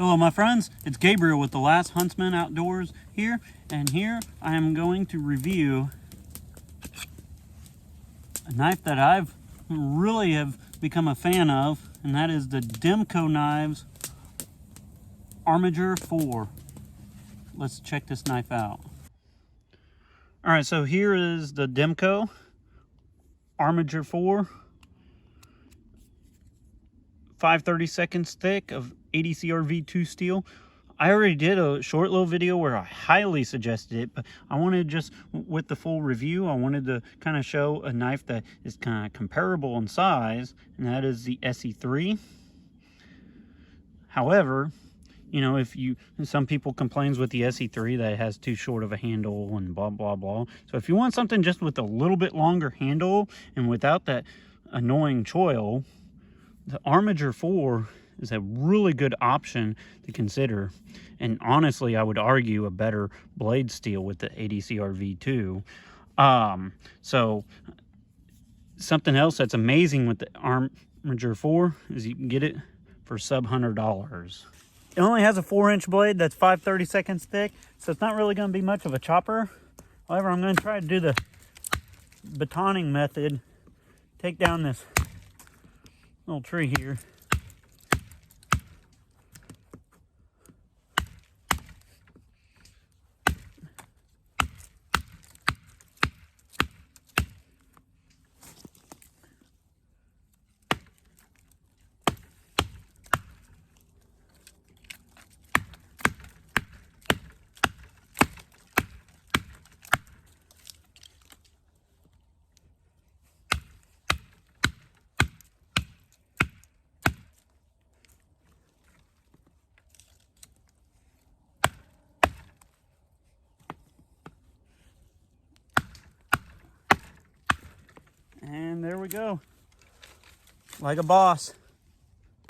Hello my friends, it's Gabriel with The Last Huntsman Outdoors here, and here I am going to review a knife that I've really have become a fan of, and that is the Demko Knives Armiger 4. Let's check this knife out. Alright, so here is the Demko Armiger 4, 5/32 thick of ADCR V2 steel. I already did a short little video where I highly suggested it, but I wanted just, with the full review, I wanted to kind of show a knife that is kind of comparable in size, and that is the SE3. However, you know, some people complains with the SE3 that it has too short of a handle and blah, blah, blah. So if you want something just with a little bit longer handle and without that annoying choil, the Armiger 4 is a really good option to consider. And honestly, I would argue a better blade steel with the ADCR V2. So something else that's amazing with the Armiger 4 is you can get it for sub $100. It only has a 4-inch blade that's 5/32 thick, so it's not really going to be much of a chopper. However, I'm going to try to do the batoning method, take down this little tree here. And there we go, like a boss.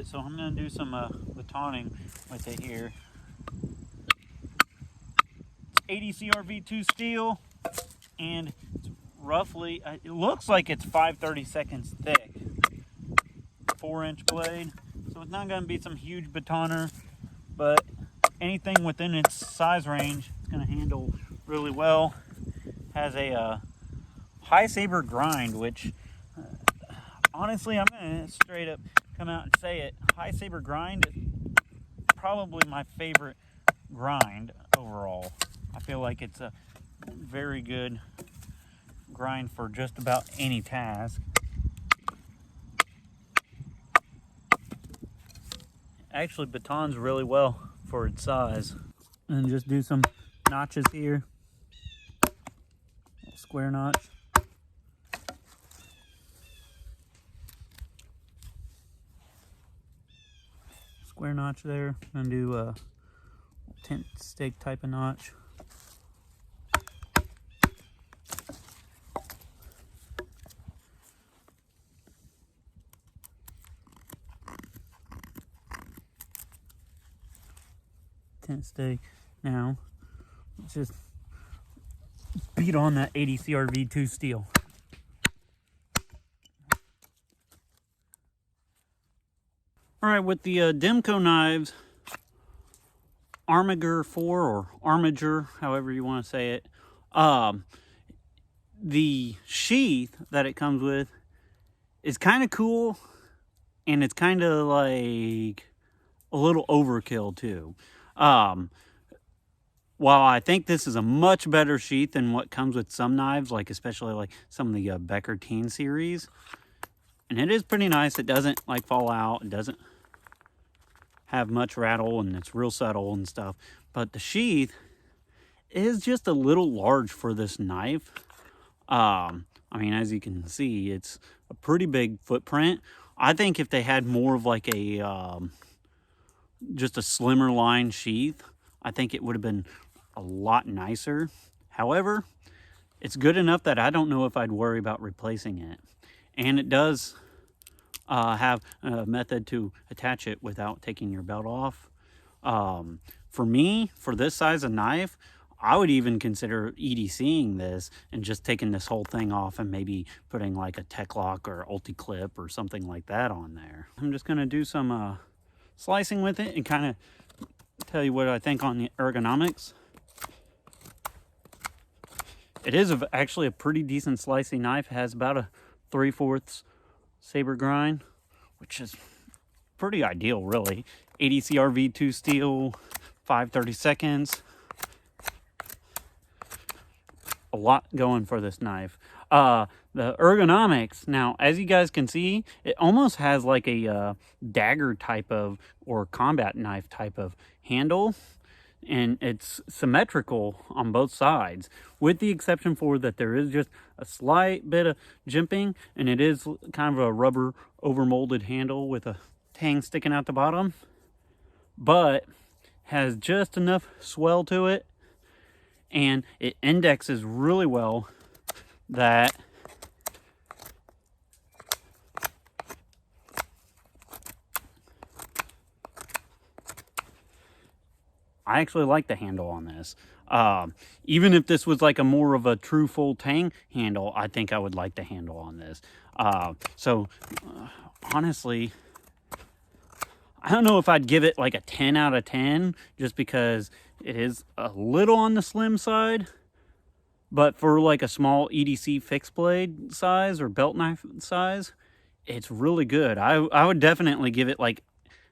So I'm going to do some batoning with it here. It's ADCR V2 steel, and it's roughly, it looks like it's 5/32 thick, 4-inch blade. So it's not going to be some huge batoner, but anything within its size range, it's going to handle really well. Has a high saber grind, which honestly, I'm going to straight up come out and say it. High saber grind is probably my favorite grind overall. I feel like it's a very good grind for just about any task. Actually batons really well for its size. And just do some notches here. Square notch. Square notch there, and do a tent stake type of notch. Tent stake. Now, let's just beat on that ADCR V2 steel. Alright, with the Demko Knives Armiger 4, or Armiger, however you want to say it, the sheath that it comes with is kind of cool, and it's kind of like a little overkill too. While I think this is a much better sheath than what comes with some knives, like especially like some of the Becker Teen series, and it is pretty nice. It doesn't like fall out. It doesn't have much rattle, and it's real subtle and stuff. But the sheath is just a little large for this knife. I mean, as you can see, it's a pretty big footprint. I think if they had more of like a just a slimmer line sheath, I think it would have been a lot nicer. However, it's good enough that I don't know if I'd worry about replacing it. And it does have a method to attach it without taking your belt off. For me, for this size of knife, I would even consider EDCing this and just taking this whole thing off and maybe putting like a Tech Lock or Ulti-Clip or something like that on there. I'm just going to do some slicing with it and kind of tell you what I think on the ergonomics. It is actually a pretty decent slicing knife. It has about a 3/4 saber grind, which is pretty ideal, really. 80 CRV2 steel, 5/32. A lot going for this knife. The ergonomics, now, as you guys can see, it almost has like a dagger type of, or combat knife type of handle. And it's symmetrical on both sides, with the exception for that there is just a slight bit of jimping, and it is kind of a rubber overmolded handle with a tang sticking out the bottom, but has just enough swell to it, and it indexes really well that I actually like the handle on this. Even if this was like a more of a true full tang handle, I think I would like the handle on this. Honestly, I don't know if I'd give it like a 10 out of 10, just because it is a little on the slim side. But for like a small EDC fixed blade size or belt knife size, it's really good. I would definitely give it like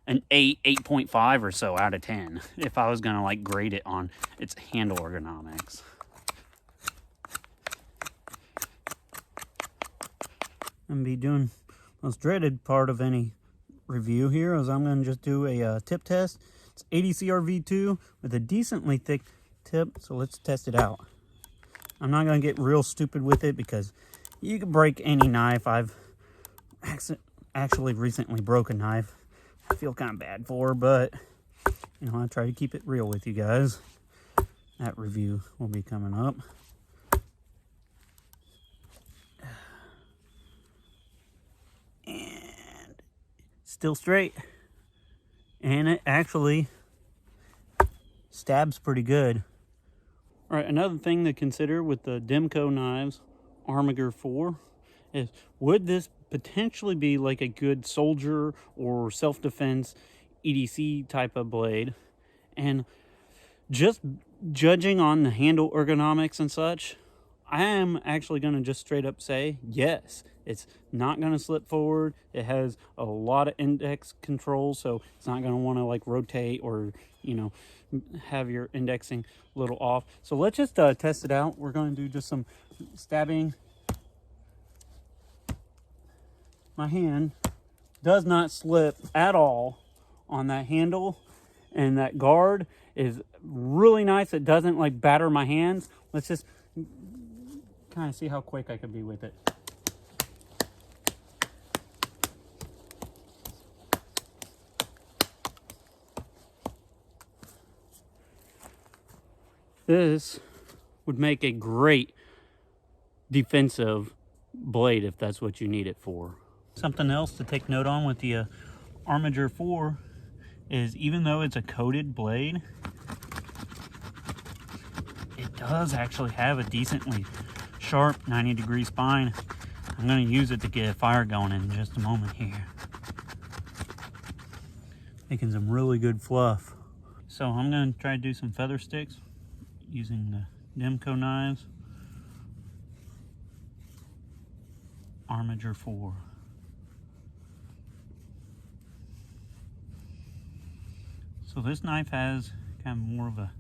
an 8.5 or so out of 10 if I was gonna like grade it on its handle ergonomics. I'm gonna be doing the most dreaded part of any review here, is I'm gonna just do a tip test. It's 80 CRV2 with a decently thick tip, so let's test it out. I'm not gonna get real stupid with it because you can break any knife. I've actually recently broke a knife. I feel kind of bad for, but you know, I try to keep it real with you guys. That review will be coming up. And still straight. And it actually stabs pretty good. All right, another thing to consider with the Demko Knives Armiger 4 is, would this potentially be like a good soldier or self-defense EDC type of blade? And just judging on the handle ergonomics and such, I am actually going to just straight up say yes. It's not going to slip forward. It has a lot of index control, so it's not going to want to like rotate or, you know, have your indexing a little off. So let's just test it out. We're going to do just some stabbing. My hand does not slip at all on that handle, and that guard is really nice. It doesn't like batter my hands. Let's just kind of see how quick I could be with it. This would make a great defensive blade if that's what you need it for. Something else to take note on with the Armiger 4 is, even though it's a coated blade, it does actually have a decently sharp 90-degree spine. I'm going to use it to get a fire going in just a moment here. Making some really good fluff. So I'm going to try to do some feather sticks using the Demko Knives Armiger 4. So this knife has kind of more of a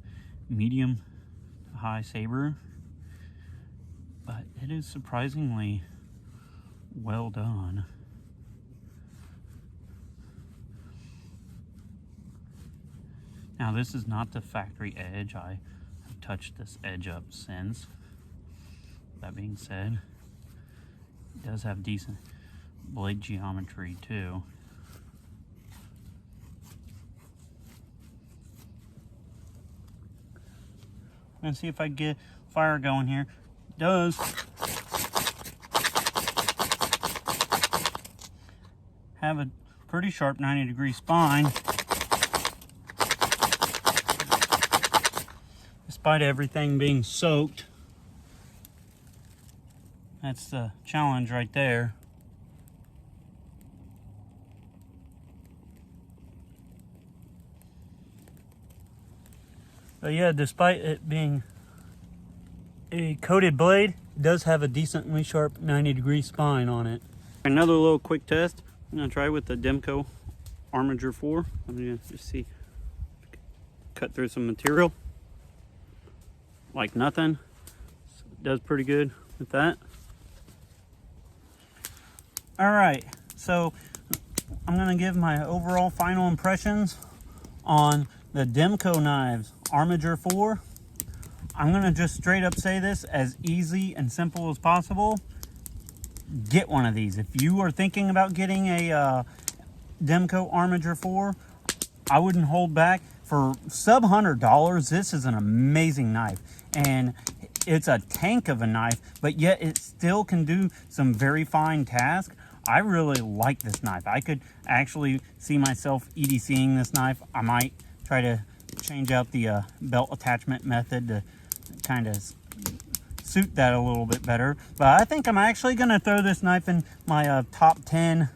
medium to high saber, but it is surprisingly well done. Now this is not the factory edge. I have touched this edge up since. That being said, it does have decent blade geometry too. I'm gonna see if I get fire going here. It does. Have a pretty sharp 90-degree spine. Despite everything being soaked. That's the challenge right there. But yeah, despite it being a coated blade, it does have a decently sharp 90-degree spine on it. Another little quick test I'm going to try with the Demko Armiger 4. I'm going to just see, cut through some material like nothing. So it does pretty good with that. All right, so I'm going to give my overall final impressions on the Demko Knives Armiger 4. I'm going to just straight up say this as easy and simple as possible. Get one of these. If you are thinking about getting a Demko Armiger 4, I wouldn't hold back. For sub $100, this is an amazing knife. And it's a tank of a knife, but yet it still can do some very fine tasks. I really like this knife. I could actually see myself EDCing this knife. I might try to change out the belt attachment method to kind of suit that a little bit better. But I think I'm actually going to throw this knife in my top 10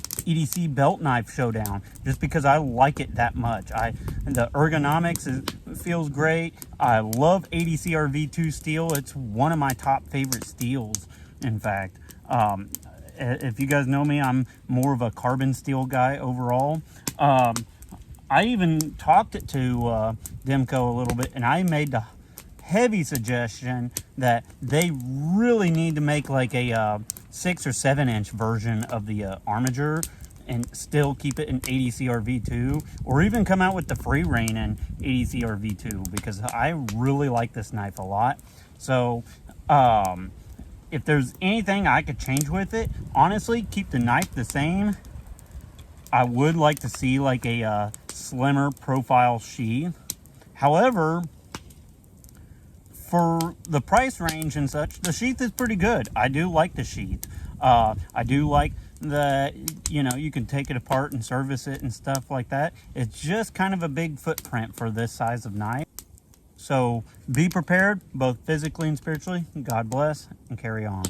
EDC belt knife showdown, just because I like it that much. The ergonomics feels great. I love ADCR V2 steel. It's one of my top favorite steels, in fact. If you guys know me, I'm more of a carbon steel guy overall. I even talked it to Demko a little bit, and I made the heavy suggestion that they really need to make like a 6 or 7 inch version of the Armiger and still keep it in ADCR V2, or even come out with the free rein in ADCR V2, because I really like this knife a lot. So if there's anything I could change with it, honestly, keep the knife the same. I would like to see like a slimmer profile sheath. However, for the price range and such, the sheath is pretty good. I do like the sheath. I do like the, you know, you can take it apart and service it and stuff like that. It's just kind of a big footprint for this size of knife. So be prepared, both physically and spiritually. God bless, and carry on.